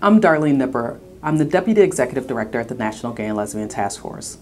I'm Darlene Nipper. I'm the Deputy Executive Director at the National Gay and Lesbian Task Force.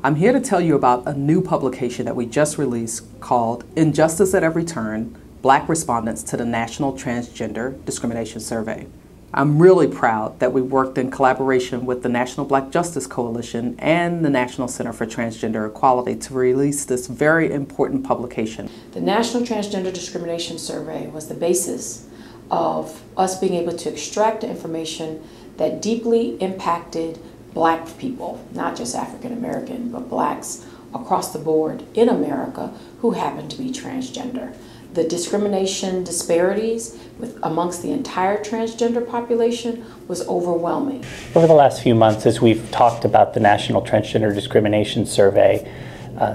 I'm here to tell you about a new publication that we just released called Injustice at Every Turn, Black Respondents to the National Transgender Discrimination Survey. I'm really proud that we worked in collaboration with the National Black Justice Coalition and the National Center for Transgender Equality to release this very important publication. The National Transgender Discrimination Survey was the basis of us being able to extract information that deeply impacted Black people, not just African American, but Blacks across the board in America who happen to be transgender. The discrimination disparities amongst the entire transgender population was overwhelming. Over the last few months, as we've talked about the National Transgender Discrimination Survey,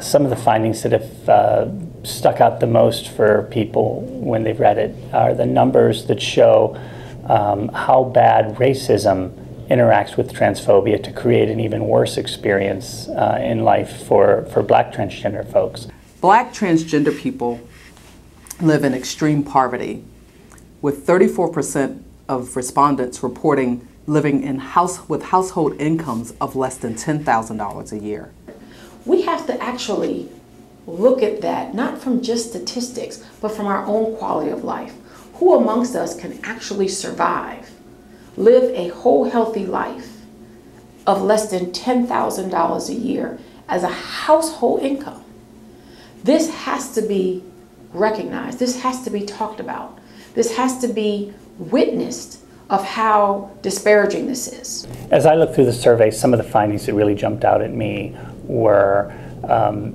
some of the findings that have stuck out the most for people when they've read it are the numbers that show how bad racism interacts with transphobia to create an even worse experience in life for Black transgender folks. Black transgender people live in extreme poverty, with 34% of respondents reporting living in with household incomes of less than $10,000 a year. We have to actually look at that, not from just statistics, but from our own quality of life. Who amongst us can actually survive, live a whole healthy life of less than $10,000 a year as a household income? This has to be recognized. This has to be talked about. This has to be witnessed of how disparaging this is. As I looked through the survey, some of the findings that really jumped out at me were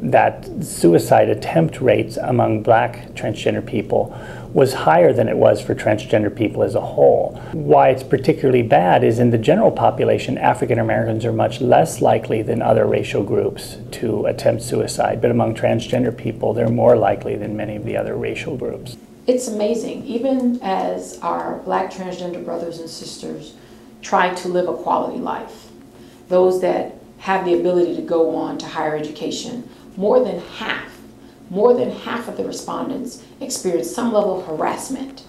that suicide attempt rates among Black transgender people was higher than it was for transgender people as a whole. Why it's particularly bad is in the general population, African Americans are much less likely than other racial groups to attempt suicide, but among transgender people, they're more likely than many of the other racial groups. It's amazing, even as our Black transgender brothers and sisters try to live a quality life, those that have the ability to go on to higher education, more than half of the respondents experience some level of harassment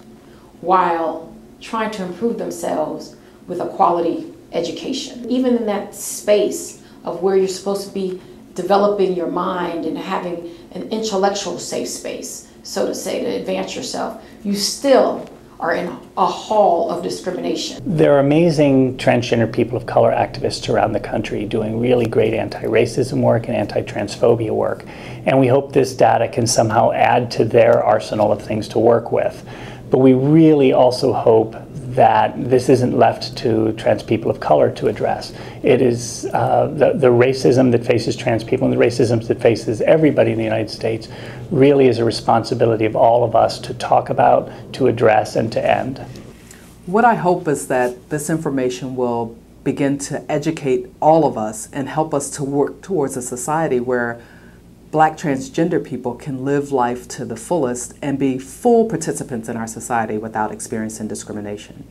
while trying to improve themselves with a quality education. Even in that space of where you're supposed to be developing your mind and having an intellectual safe space, so to say, to advance yourself, you still are in a hall of discrimination. There are amazing transgender people of color activists around the country doing really great anti-racism work and anti-transphobia work. And we hope this data can somehow add to their arsenal of things to work with. But we really also hope that this isn't left to trans people of color to address. It is the racism that faces trans people and the racism that faces everybody in the United States really is a responsibility of all of us to talk about, to address, and to end. What I hope is that this information will begin to educate all of us and help us to work towards a society where Black transgender people can live life to the fullest and be full participants in our society without experiencing discrimination.